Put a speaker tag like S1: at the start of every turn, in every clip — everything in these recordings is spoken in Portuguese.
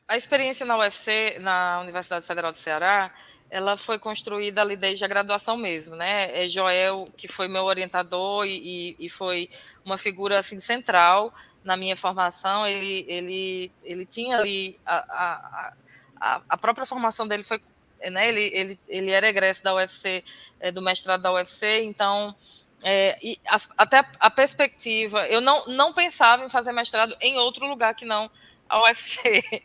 S1: A experiência na UFC, na Universidade Federal do Ceará, ela foi construída ali desde a graduação mesmo, né? Joel, que foi meu orientador e foi uma figura assim central na minha formação, ele tinha ali a própria formação dele foi, né? Ele era egresso da UFC, do mestrado da UFC, então até a perspectiva, eu não pensava em fazer mestrado em outro lugar que não a UFC,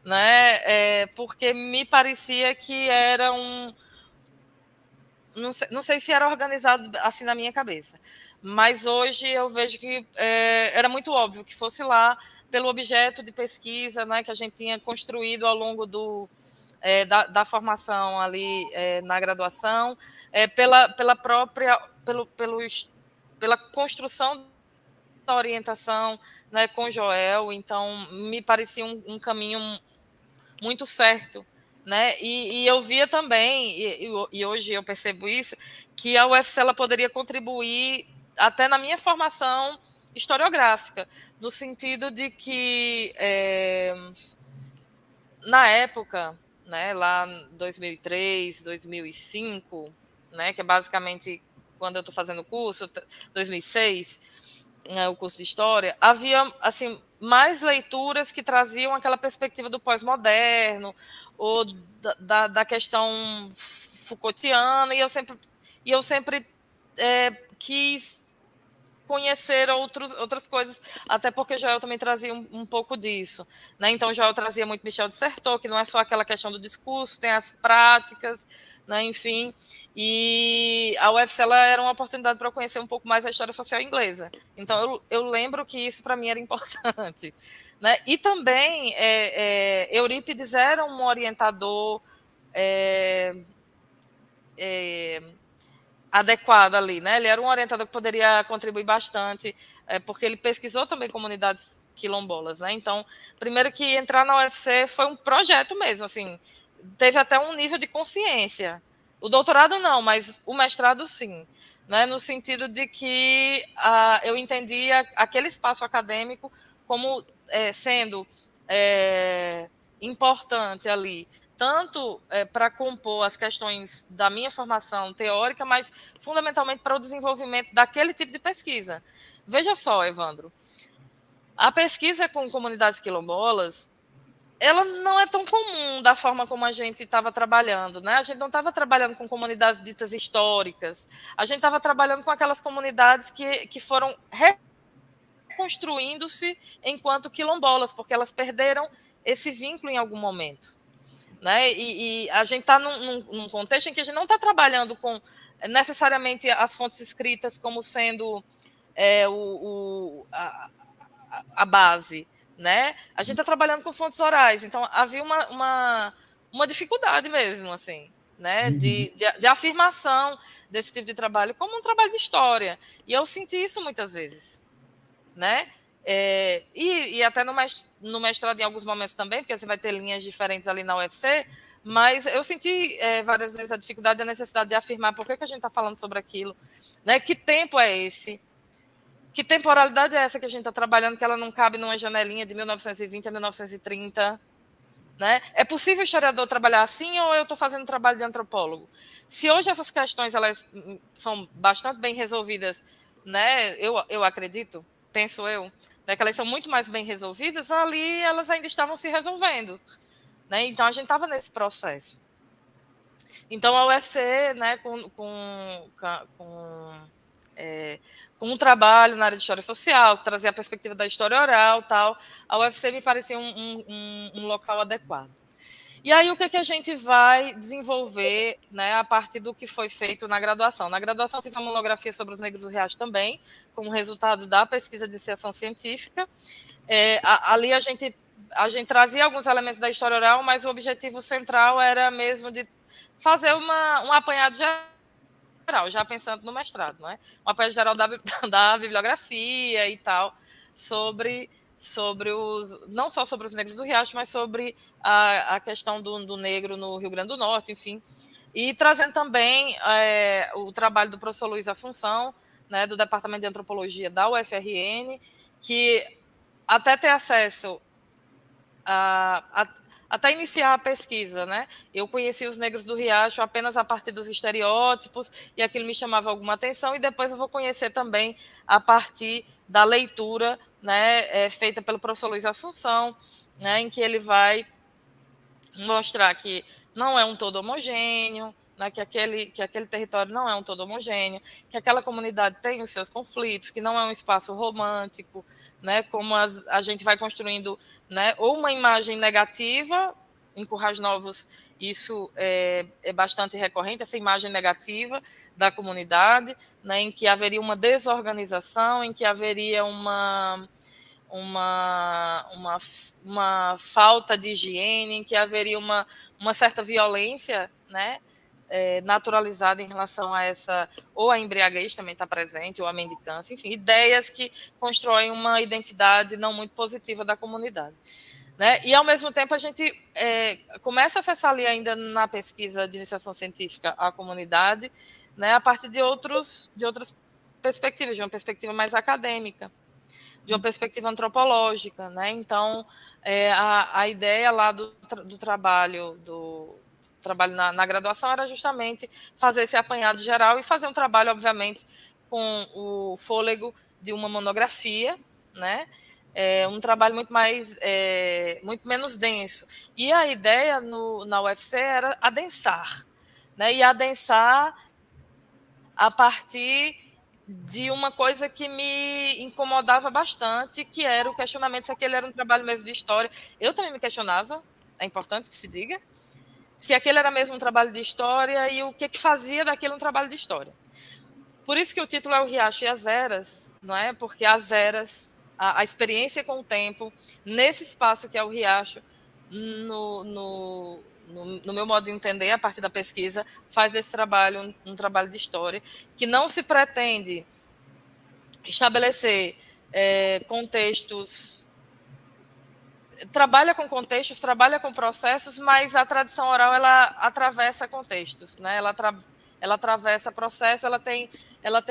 S1: né? Porque me parecia que era não sei se era organizado assim na minha cabeça, mas hoje eu vejo que era muito óbvio que fosse lá pelo objeto de pesquisa, né, que a gente tinha construído ao longo da formação ali na graduação, pela própria, pela construção da orientação, né, com Joel, então me parecia um caminho muito certo, né? E eu via também, e hoje eu percebo isso, que a UFC ela poderia contribuir até na minha formação historiográfica, no sentido de que na época, né, lá em 2003, 2005, né, que é basicamente quando eu estou fazendo o curso, 2006, o curso de História, havia assim mais leituras que traziam aquela perspectiva do pós-moderno, ou da questão Foucaultiana, e eu sempre quis conhecer outras coisas, até porque Joel também trazia um pouco disso, né? Então Joel trazia muito Michel de Certeau, que não é só aquela questão do discurso, tem as práticas, né? Enfim, e a UFC ela era uma oportunidade para eu conhecer um pouco mais a história social inglesa. Então eu lembro que isso para mim era importante, né? E também Eurípides era um orientador adequada ali, né? Ele era um orientador que poderia contribuir bastante, porque ele pesquisou também comunidades quilombolas, né? Então, primeiro que entrar na UFC foi um projeto mesmo, assim, teve até um nível de consciência. O doutorado não, mas o mestrado sim, né? No sentido de que eu entendia aquele espaço acadêmico como sendo importante ali, tanto para compor as questões da minha formação teórica, mas fundamentalmente para o desenvolvimento daquele tipo de pesquisa. Veja só, Evandro, a pesquisa com comunidades quilombolas, ela não é tão comum da forma como a gente estava trabalhando, né? A gente não estava trabalhando com comunidades ditas históricas, a gente estava trabalhando com aquelas comunidades que foram reconstruindo-se enquanto quilombolas, porque elas perderam esse vínculo em algum momento. Né? E a gente está num contexto em que a gente não está trabalhando com necessariamente as fontes escritas como sendo a base. Né? A gente está trabalhando com fontes orais, então havia uma dificuldade mesmo, assim, né?
S2: Uhum.
S1: De afirmação desse tipo de trabalho como um trabalho de história. E eu senti isso muitas vezes, né? E até no mestrado em alguns momentos também, porque você vai ter linhas diferentes ali na UFC, mas eu senti várias vezes a dificuldade e a necessidade de afirmar por que a gente está falando sobre aquilo, né? Que tempo é esse? Que temporalidade é essa que a gente está trabalhando, que ela não cabe numa janelinha de 1920 a 1930? Né? É possível o historiador trabalhar assim ou eu estou fazendo trabalho de antropólogo? Se hoje essas questões elas são bastante bem resolvidas, né? Eu acredito, penso eu, né, que elas são muito mais bem resolvidas, ali elas ainda estavam se resolvendo. Né? Então a gente estava nesse processo. Então a UFC, né, com um trabalho na área de história social, que trazia a perspectiva da história oral, tal, a UFC me parecia um local adequado. E aí, o que a gente vai desenvolver, né, a partir do que foi feito na graduação? Na graduação, eu fiz uma monografia sobre os negros do Riacho também, como resultado da pesquisa de iniciação científica. Ali a gente trazia alguns elementos da história oral, mas o objetivo central era mesmo de fazer um apanhado geral, já pensando no mestrado, não é? Um apanhado geral da bibliografia e tal, sobre não só sobre os negros do Riacho, mas sobre a questão do negro no Rio Grande do Norte, enfim. E trazendo também o trabalho do professor Luiz Assunção, né, do Departamento de Antropologia da UFRN, que até ter acesso até iniciar a pesquisa, né? Eu conheci os negros do Riacho apenas a partir dos estereótipos e aquilo me chamava alguma atenção, e depois eu vou conhecer também a partir da leitura, né, feita pelo professor Luiz Assunção, né, em que ele vai mostrar que não é um todo homogêneo, né, que aquele território não é um todo homogêneo, que aquela comunidade tem os seus conflitos, que não é um espaço romântico, né, como a gente vai construindo, né, ou uma imagem negativa. Em Currais Novos, isso é bastante recorrente, essa imagem negativa da comunidade, né, em que haveria uma desorganização, em que haveria uma falta de higiene, em que haveria uma certa violência, né, naturalizada em relação a essa, ou a embriaguez também está presente, ou a mendicância, enfim, ideias que constroem uma identidade não muito positiva da comunidade. Né? E, ao mesmo tempo, a gente começa a acessar ali ainda na pesquisa de iniciação científica a comunidade, né, a partir de outras perspectivas, de uma perspectiva mais acadêmica, de uma perspectiva antropológica, né? Então, a ideia lá do trabalho na graduação era justamente fazer esse apanhado geral e fazer um trabalho, obviamente, com o fôlego de uma monografia, né? Um trabalho muito menos denso. E a ideia na UFC era adensar, né? E adensar a partir de uma coisa que me incomodava bastante, que era o questionamento se aquele era um trabalho mesmo de história. Eu também me questionava, é importante que se diga, se aquele era mesmo um trabalho de história e o que fazia daquilo um trabalho de história. Por isso que o título é O Riacho e as Eras, não é? Porque as eras, a experiência com o tempo, nesse espaço que é o Riacho, no meu modo de entender, a partir da pesquisa, faz desse trabalho um trabalho de história, que não se pretende estabelecer contextos, trabalha com contextos, trabalha com processos, mas a tradição oral ela atravessa contextos, né? Ela atravessa processos, ela tem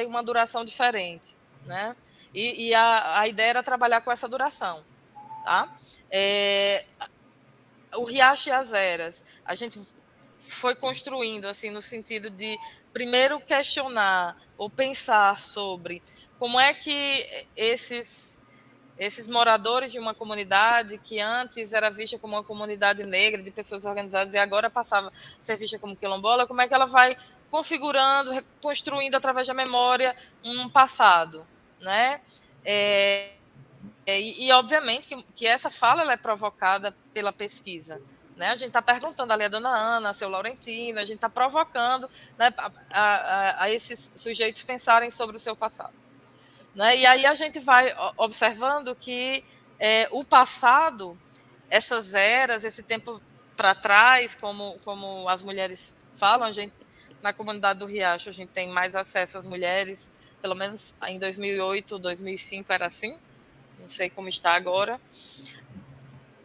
S1: uma duração diferente, né? E a ideia era trabalhar com essa duração, tá? O Riacho e as Eras, a gente foi construindo assim no sentido de primeiro questionar ou pensar sobre como é que esses moradores de uma comunidade que antes era vista como uma comunidade negra, de pessoas organizadas, e agora passava a ser vista como quilombola, como é que ela vai configurando, reconstruindo através da memória um passado, né? Obviamente, que essa fala ela é provocada pela pesquisa. Né? A gente está perguntando ali a dona Ana, a seu Laurentino, a gente está provocando, né, a esses sujeitos pensarem sobre o seu passado. Né? E aí a gente vai observando que o passado, essas eras, esse tempo para trás, como as mulheres falam, a gente, na comunidade do Riacho, a gente tem mais acesso às mulheres, pelo menos em 2008, 2005 era assim, não sei como está agora,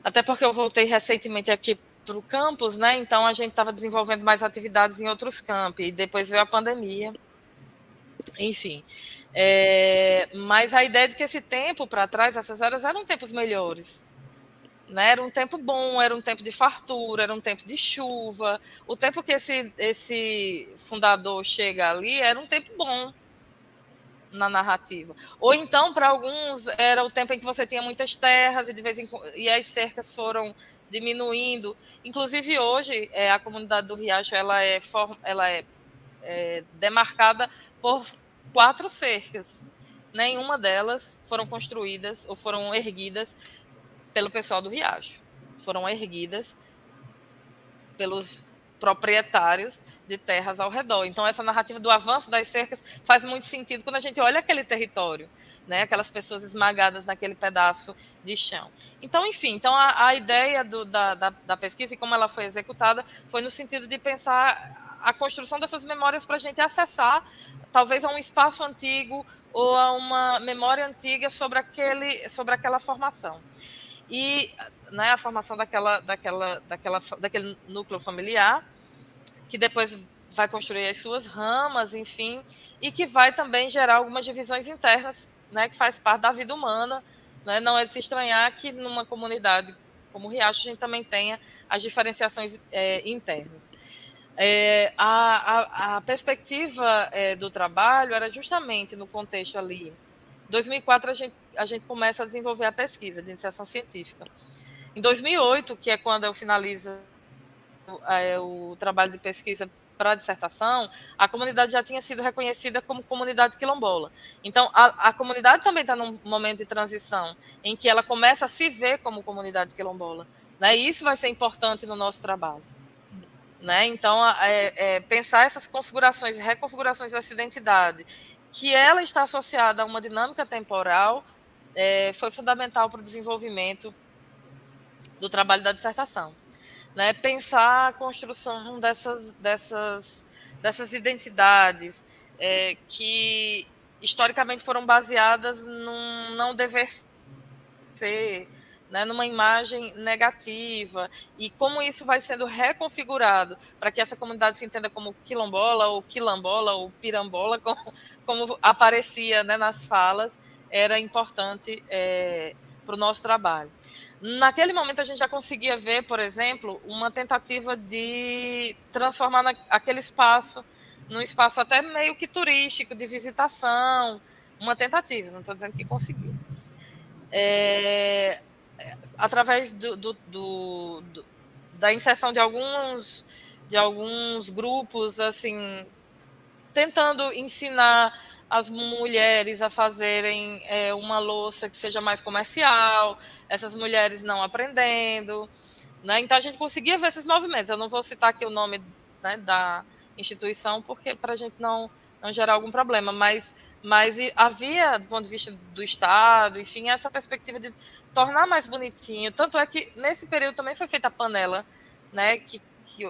S1: até porque eu voltei recentemente aqui para o campus, né? Então a gente estava desenvolvendo mais atividades em outros campos, e depois veio a pandemia, enfim. Mas a ideia de que esse tempo para trás, essas eras, eram tempos melhores. Né? Era um tempo bom, era um tempo de fartura, era um tempo de chuva. O tempo que esse fundador chega ali era um tempo bom na narrativa. Ou então, para alguns, era o tempo em que você tinha muitas terras e de vez em quando e as cercas foram diminuindo. Inclusive, hoje, a comunidade do Riacho ela é demarcada por 4 cercas. Nenhuma delas foram construídas ou foram erguidas pelo pessoal do Riacho. Foram erguidas pelos proprietários de terras ao redor. Então, essa narrativa do avanço das cercas faz muito sentido quando a gente olha aquele território, né? Aquelas pessoas esmagadas naquele pedaço de chão. Então, enfim, então a ideia da pesquisa e como ela foi executada foi no sentido de pensar a construção dessas memórias para a gente acessar talvez a um espaço antigo ou a uma memória antiga sobre aquela formação. E, né, a formação daquele núcleo familiar, que depois vai construir as suas ramas, enfim, e que vai também gerar algumas divisões internas, né, que faz parte da vida humana. Né? Não é de se estranhar que numa comunidade como Riacho, a gente também tenha as diferenciações internas. A perspectiva do trabalho era justamente no contexto ali. Em 2004, a gente começa a desenvolver a pesquisa de iniciação científica. Em 2008, que é quando eu finalizo o trabalho de pesquisa para a dissertação, a comunidade já tinha sido reconhecida como comunidade quilombola. Então, a comunidade também está num momento de transição, em que ela começa a se ver como comunidade quilombola. Né? E isso vai ser importante no nosso trabalho. Né? Então, pensar essas configurações e reconfigurações dessa identidade, que ela está associada a uma dinâmica temporal, foi fundamental para o desenvolvimento do trabalho da dissertação. Né? Pensar a construção dessas identidades que historicamente foram baseadas num não dever ser, né, numa imagem negativa, e como isso vai sendo reconfigurado para que essa comunidade se entenda como quilombola, ou quilambola, ou pirambola, como aparecia, né, nas falas, era importante para o nosso trabalho. Naquele momento a gente já conseguia ver, por exemplo, uma tentativa de transformar aquele espaço num espaço até meio que turístico, de visitação, uma tentativa, não estou dizendo que conseguiu. Através da inserção de alguns grupos, assim, tentando ensinar as mulheres a fazerem uma louça que seja mais comercial, essas mulheres não aprendendo, né? Então a gente conseguia ver esses movimentos. Eu não vou citar aqui o nome, né, da instituição, porque para a gente não gerar algum problema, mas havia, do ponto de vista do Estado, enfim, essa perspectiva de tornar mais bonitinho. Tanto é que nesse período também foi feita a panela, né, que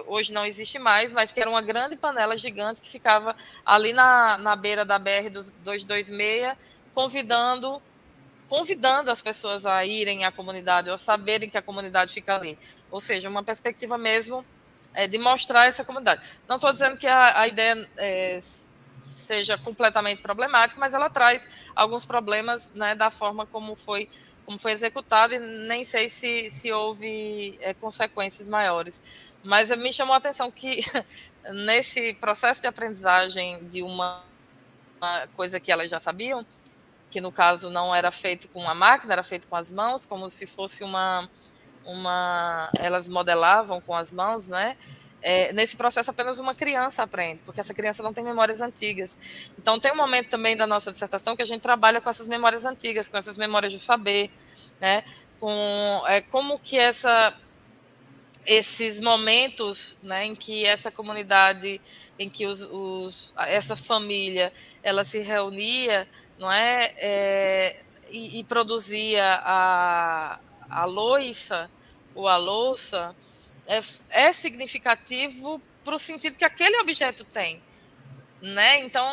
S1: hoje não existe mais, mas que era uma grande panela gigante que ficava ali na beira da BR-226, convidando as pessoas a irem à comunidade, ou a saberem que a comunidade fica ali. Ou seja, uma perspectiva mesmo de mostrar essa comunidade. Não estou dizendo que a ideia seja completamente problemática, mas ela traz alguns problemas, né, da forma como foi executada, e nem sei se houve consequências maiores. Mas me chamou a atenção que nesse processo de aprendizagem de uma coisa que elas já sabiam, que no caso não era feito com uma máquina, era feito com as mãos, como se fosse elas modelavam com as mãos, né? Nesse processo apenas uma criança aprende, porque essa criança não tem memórias antigas. Então tem um momento também da nossa dissertação que a gente trabalha com essas memórias antigas, com essas memórias do saber, né? Com como que esses momentos, né, em que essa comunidade, em que essa família, ela se reunia, não e produzia a louça ou a louça, é significativo para o sentido que aquele objeto tem, né? Então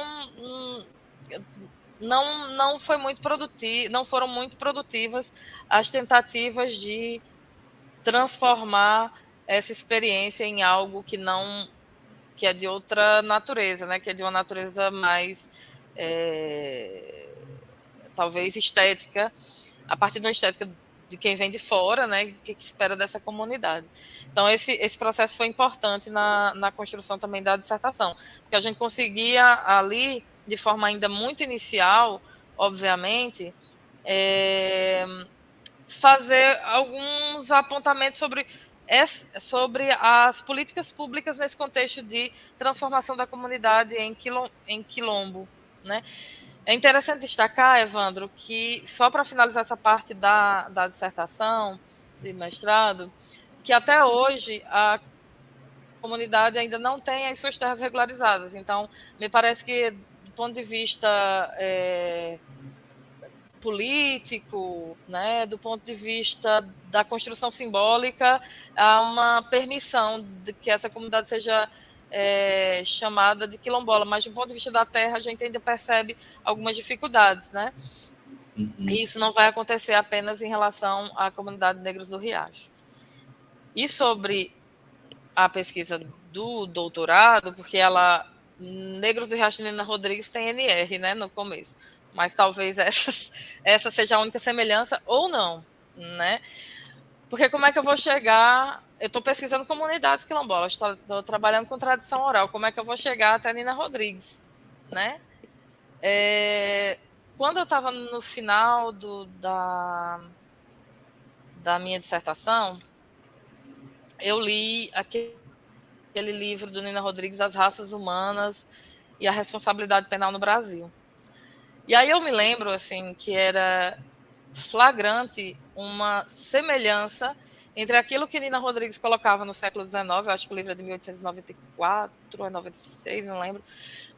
S1: não foi muito produtivo, não foram muito produtivas as tentativas de transformar essa experiência em algo que é de outra natureza, né? Que é de uma natureza mais talvez estética, a partir de uma estética de quem vem de fora, né? O que espera dessa comunidade. Então esse processo foi importante na construção também da dissertação, porque a gente conseguia ali, de forma ainda muito inicial, obviamente, fazer alguns apontamentos sobre as políticas públicas nesse contexto de transformação da comunidade em quilombo, né? É interessante destacar, Evandro, que só para finalizar essa parte da dissertação de mestrado, que até hoje a comunidade ainda não tem as suas terras regularizadas. Então, me parece que, do ponto de vista político, né, do ponto de vista da construção simbólica, há uma permissão de que essa comunidade seja chamada de quilombola, mas do ponto de vista da terra a gente ainda percebe algumas dificuldades, né?
S2: Uhum.
S1: E isso não vai acontecer apenas em relação à comunidade Negros do Riacho. E sobre a pesquisa do doutorado, porque Negros do Riacho Nina Rodrigues tem NR, né, no começo, mas talvez essa seja a única semelhança ou não, né? Porque como é que eu vou chegar... Eu estou pesquisando comunidades quilombolas, estou trabalhando com tradição oral. Como é que eu vou chegar até Nina Rodrigues, né? Quando eu estava no final da minha dissertação, eu li aquele livro do Nina Rodrigues, As Raças Humanas e a Responsabilidade Penal no Brasil. E aí eu me lembro, assim, que era flagrante uma semelhança entre aquilo que Nina Rodrigues colocava no século XIX, eu acho que o livro é de 1894 ou 96, não lembro,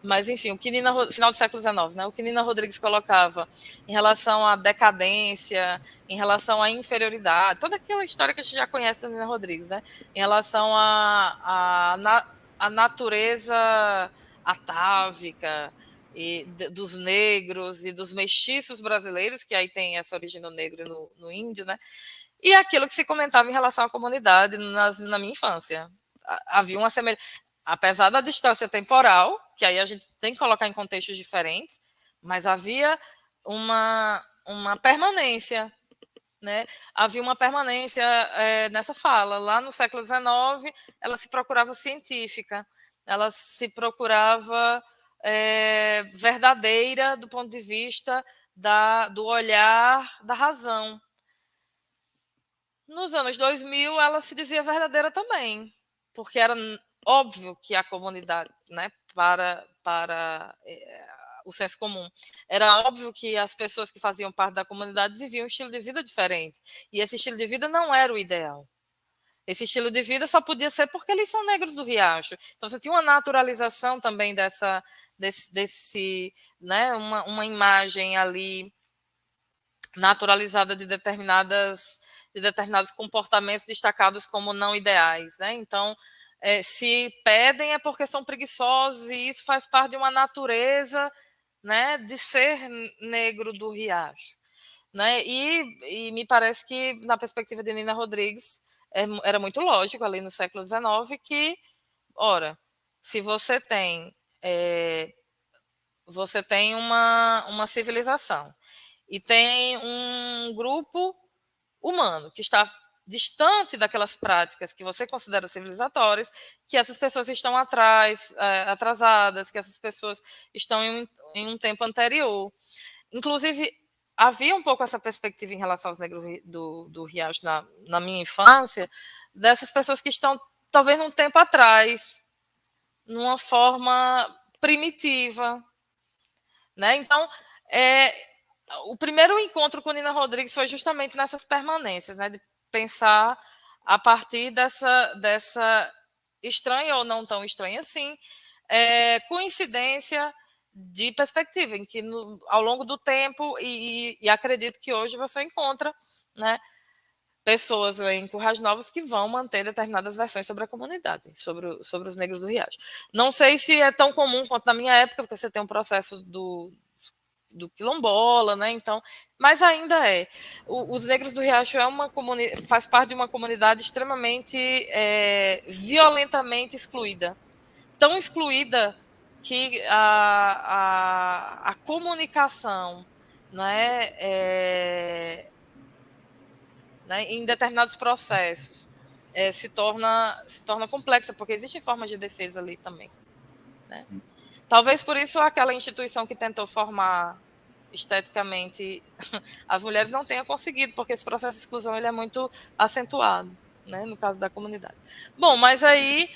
S1: mas enfim, o que final do século XIX, né? O que Nina Rodrigues colocava em relação à decadência, em relação à inferioridade, toda aquela história que a gente já conhece da Nina Rodrigues, né? Em relação à natureza atávica e dos negros e dos mestiços brasileiros, que aí tem essa origem do negro e no índio, né? E aquilo que se comentava em relação à comunidade na minha infância. Havia uma semelhança, apesar da distância temporal, que aí a gente tem que colocar em contextos diferentes, mas havia uma permanência, né? Havia uma permanência nessa fala. Lá no século XIX, ela se procurava científica, ela se procurava verdadeira do ponto de vista do olhar da razão. Nos anos 2000, ela se dizia verdadeira também, porque era óbvio que a comunidade, né, para o senso comum, era óbvio que as pessoas que faziam parte da comunidade viviam um estilo de vida diferente, e esse estilo de vida não era o ideal. Esse estilo de vida só podia ser porque eles são negros do Riacho. Então você tinha uma naturalização também desse né, uma imagem ali naturalizada de determinados comportamentos destacados como não ideais, né? Então, se pedem é porque são preguiçosos e isso faz parte de uma natureza, né, de ser negro do Riacho, né? E me parece que na perspectiva de Nina Rodrigues era muito lógico ali no século XIX que, ora, se você tem uma civilização e tem um grupo humano que está distante daquelas práticas que você considera civilizatórias, que essas pessoas estão atrasadas, que essas pessoas estão em um tempo anterior. Inclusive, havia um pouco essa perspectiva em relação aos negros do Riacho na minha infância, dessas pessoas que estão talvez num tempo atrás, numa forma primitiva, né? Então, o primeiro encontro com Nina Rodrigues foi justamente nessas permanências, né? De pensar a partir dessa estranha ou não tão estranha assim, coincidência de perspectiva, em que ao longo do tempo, e acredito que hoje você encontra, né, pessoas em Currais Novos que vão manter determinadas versões sobre a comunidade, sobre os negros do Riacho. Não sei se é tão comum quanto na minha época, porque você tem um processo do quilombola, né? Então, mas ainda é. Os negros do Riacho faz parte de uma comunidade extremamente violentamente excluída, tão excluída que a comunicação, né, né, em determinados processos se torna complexa, porque existem formas de defesa ali também, né? Talvez por isso aquela instituição que tentou formar esteticamente as mulheres não tenha conseguido, porque esse processo de exclusão ele é muito acentuado, né, no caso da comunidade. Bom, mas aí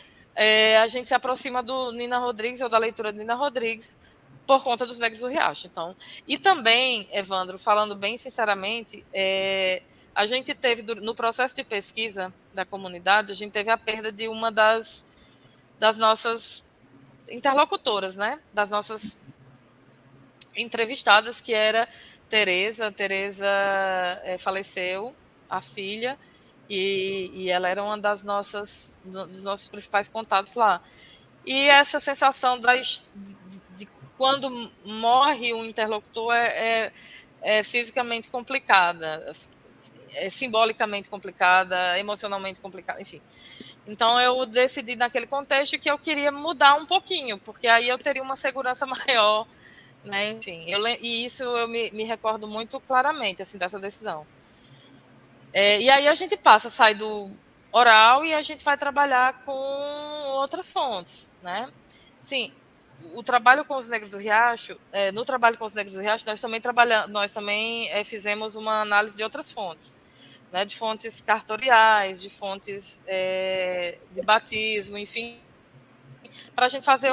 S1: a gente se aproxima do Nina Rodrigues, ou da leitura de Nina Rodrigues, por conta dos negros do Riacho. Então, e também, Evandro, falando bem sinceramente, a gente teve, no processo de pesquisa da comunidade, a gente teve a perda de uma das nossas interlocutoras, né? Das nossas entrevistadas, que era Tereza. Tereza faleceu, a filha, e ela era uma dos nossos principais contatos lá. E essa sensação de quando morre um interlocutor é fisicamente complicada, é simbolicamente complicada, emocionalmente complicada, enfim. Então eu decidi naquele contexto que eu queria mudar um pouquinho, porque aí eu teria uma segurança maior, né? Enfim, e isso eu me recordo muito claramente assim dessa decisão. E aí a gente sai do oral e a gente vai trabalhar com outras fontes, né? Sim, o trabalho com os negros do Riacho, no trabalho com os negros do Riacho, nós também fizemos uma análise de outras fontes, né? De fontes cartoriais, de fontes de batismo, enfim, para a gente fazer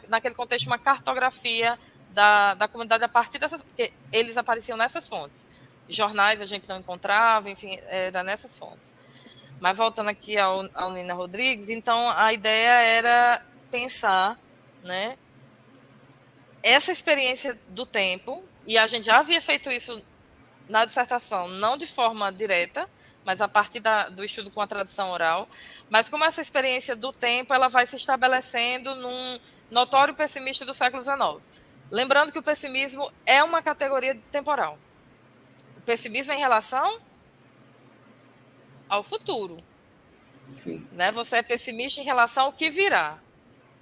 S1: naquele contexto, uma cartografia da comunidade a partir dessas, porque eles apareciam nessas fontes. Jornais a gente não encontrava, enfim, era nessas fontes. Mas voltando aqui ao Nina Rodrigues, então a ideia era pensar, né, essa experiência do tempo, e a gente já havia feito isso na dissertação, não de forma direta, mas a partir do estudo com a tradição oral, mas como essa experiência do tempo ela vai se estabelecendo num notório pessimista do século XIX. Lembrando que o pessimismo é uma categoria temporal. O pessimismo é em relação ao futuro.
S2: Sim.
S1: Né? Você é pessimista em relação ao que virá.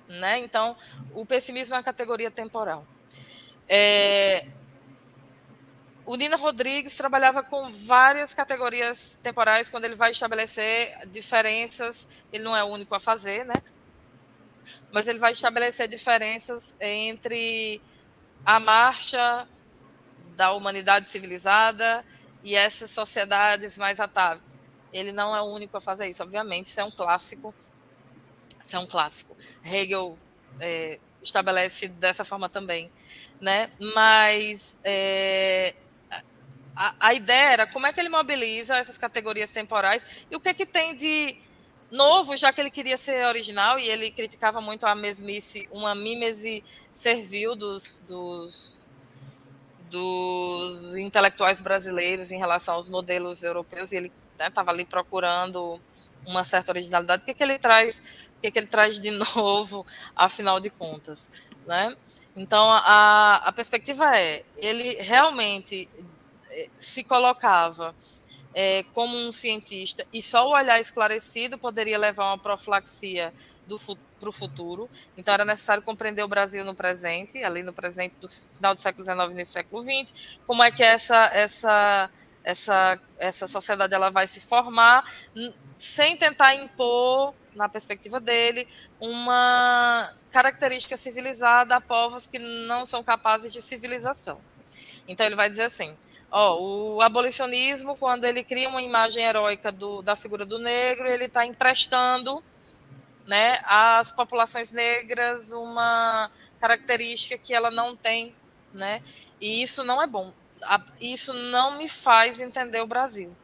S1: Né? Então, o pessimismo é uma categoria temporal. O Nina Rodrigues trabalhava com várias categorias temporais quando ele vai estabelecer diferenças. Ele não é o único a fazer, né? Mas ele vai estabelecer diferenças entre a marcha da humanidade civilizada e essas sociedades mais atávicas. Ele não é o único a fazer isso, obviamente. Isso é um clássico. Isso é um clássico. Hegel estabelece dessa forma também, né? Mas a ideia era como é que ele mobiliza essas categorias temporais e o que é que tem de novo, já que ele queria ser original e ele criticava muito a mesmice, uma mímese servil dos intelectuais brasileiros em relação aos modelos europeus, e ele estava ali procurando uma certa originalidade. O que ele traz de novo, afinal de contas, né? Então, a perspectiva ele realmente se colocava como um cientista, e só o olhar esclarecido poderia levar a uma profilaxia para o futuro. Então, era necessário compreender o Brasil no presente, ali no presente do final do século XIX e início do século XX, como é que essa sociedade ela vai se formar, sem tentar impor, na perspectiva dele, uma característica civilizada a povos que não são capazes de civilização. Então, ele vai dizer assim: o abolicionismo, quando ele cria uma imagem heróica da figura do negro, ele está emprestando, né, às populações negras uma característica que ela não tem, né? E isso não é bom. Isso não me faz entender o Brasil.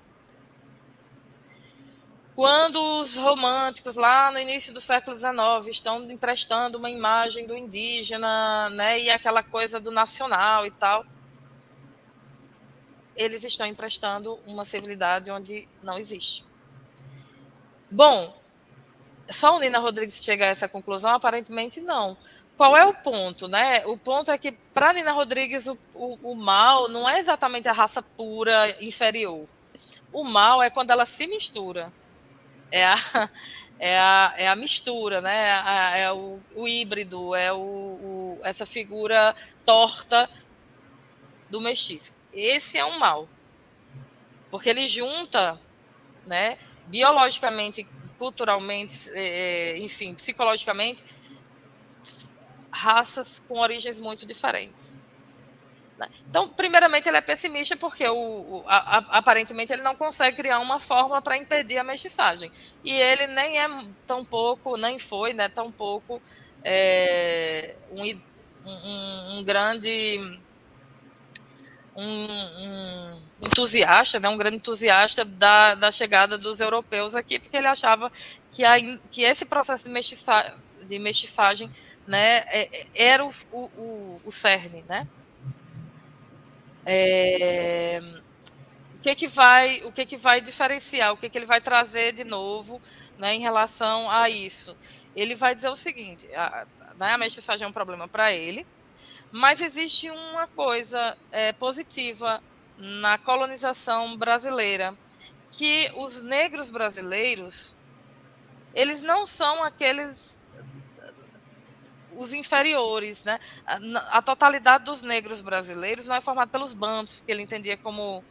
S1: Quando os românticos, lá no início do século XIX, estão emprestando uma imagem do indígena, né, e aquela coisa do nacional e tal, eles estão emprestando uma civilidade onde não existe. Bom, só o Nina Rodrigues chega a essa conclusão? Aparentemente não. Qual é o ponto, né? O ponto é que, para Nina Rodrigues, o mal não é exatamente a raça pura inferior. O mal é quando ela se mistura. É a mistura, né? É o híbrido, essa figura torta do mestiço. Esse é um mal. Porque ele junta, né, biologicamente, culturalmente, enfim, psicologicamente, raças com origens muito diferentes. Então, primeiramente, ele é pessimista porque aparentemente ele não consegue criar uma fórmula para impedir a mestiçagem. E ele nem é tão pouco, nem foi, né, tão pouco um grande entusiasta, né, um grande entusiasta da chegada dos europeus aqui, porque ele achava que esse processo de mestiçagem, né, era o cerne, né? O que vai diferenciar, o que ele vai trazer de novo, né, em relação a isso? Ele vai dizer o seguinte: a mestiçagem é um problema para ele, mas existe uma coisa positiva na colonização brasileira, que os negros brasileiros, eles não são os inferiores, né? A totalidade dos negros brasileiros não é formada pelos bantos, que ele entendia como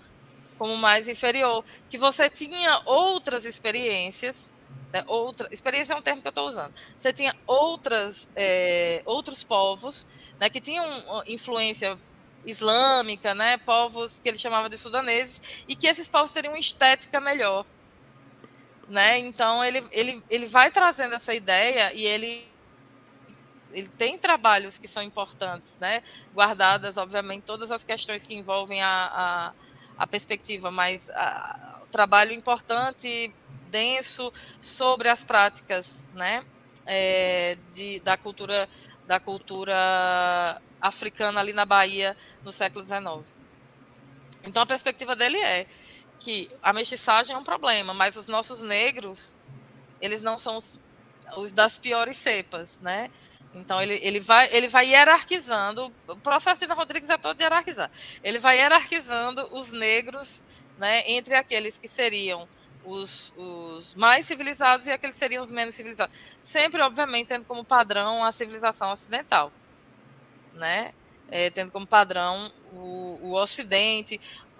S1: como mais inferior, que você tinha outras experiências, né, experiência é um termo que eu estou usando, você tinha outros povos, né, que tinham influência islâmica, né, povos que ele chamava de sudaneses, e que esses povos teriam uma estética melhor. Né? Então, ele vai trazendo essa ideia e ele tem trabalhos que são importantes, né? Guardadas, obviamente, todas as questões que envolvem a perspectiva, mas o trabalho importante, denso, sobre as práticas, né? Da cultura africana ali na Bahia no século XIX. Então, a perspectiva dele é que a mestiçagem é um problema, mas os nossos negros, eles não são os das piores cepas, né? Então ele vai hierarquizando, o processo da Rodrigues é todo de hierarquizar. Ele vai hierarquizando os negros, né, entre aqueles que seriam os mais civilizados e aqueles que seriam os menos civilizados. Sempre, obviamente, tendo como padrão a civilização ocidental, né? Tendo como padrão o Ocidente.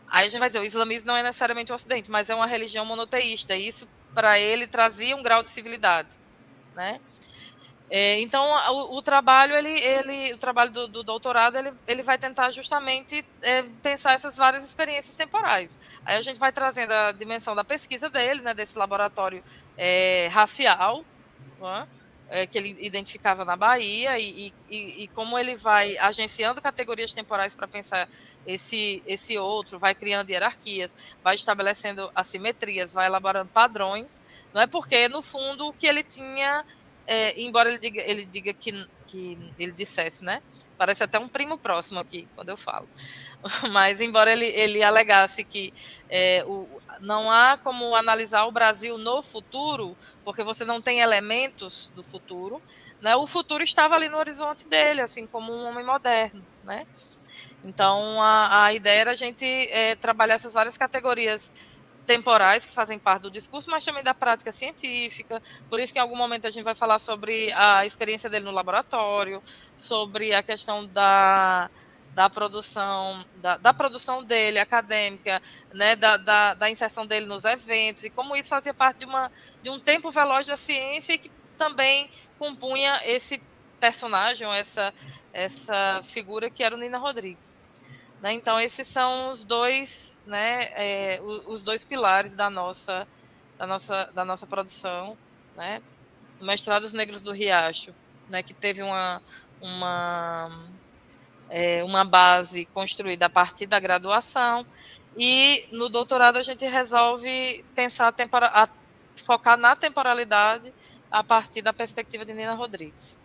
S1: Aí a gente vai dizer, o islamismo não é necessariamente o Ocidente, mas é uma religião monoteísta. E isso, para ele, trazia um grau de civilidade, né? Então, o trabalho, o trabalho do doutorado, ele vai tentar justamente pensar essas várias experiências temporais. Aí a gente vai trazendo a dimensão da pesquisa dele, né, desse laboratório racial, né, que ele identificava na Bahia, e como ele vai agenciando categorias temporais para pensar esse outro, vai criando hierarquias, vai estabelecendo assimetrias, vai elaborando padrões, não é porque, no fundo, o que ele tinha, embora ele diga que ele dissesse, né? Parece até um primo próximo aqui, quando eu falo. Mas, embora ele alegasse que não há como analisar o Brasil no futuro, porque você não tem elementos do futuro, né? O futuro estava ali no horizonte dele, assim como um homem moderno, né? Então, a ideia era a gente trabalhar essas várias categorias temporais que fazem parte do discurso, mas também da prática científica. Por isso que em algum momento a gente vai falar sobre a experiência dele no laboratório, sobre a questão da produção dele acadêmica, né, da inserção dele nos eventos, e como isso fazia parte de um tempo veloz da ciência e que também compunha esse personagem, essa figura que era o Nina Rodrigues. Né? Então, esses são os dois, né, os dois pilares da nossa produção, né? O Mestrado dos Negros do Riacho, né, que teve uma base construída a partir da graduação, e no doutorado a gente resolve focar na temporalidade a partir da perspectiva de Nina Rodrigues.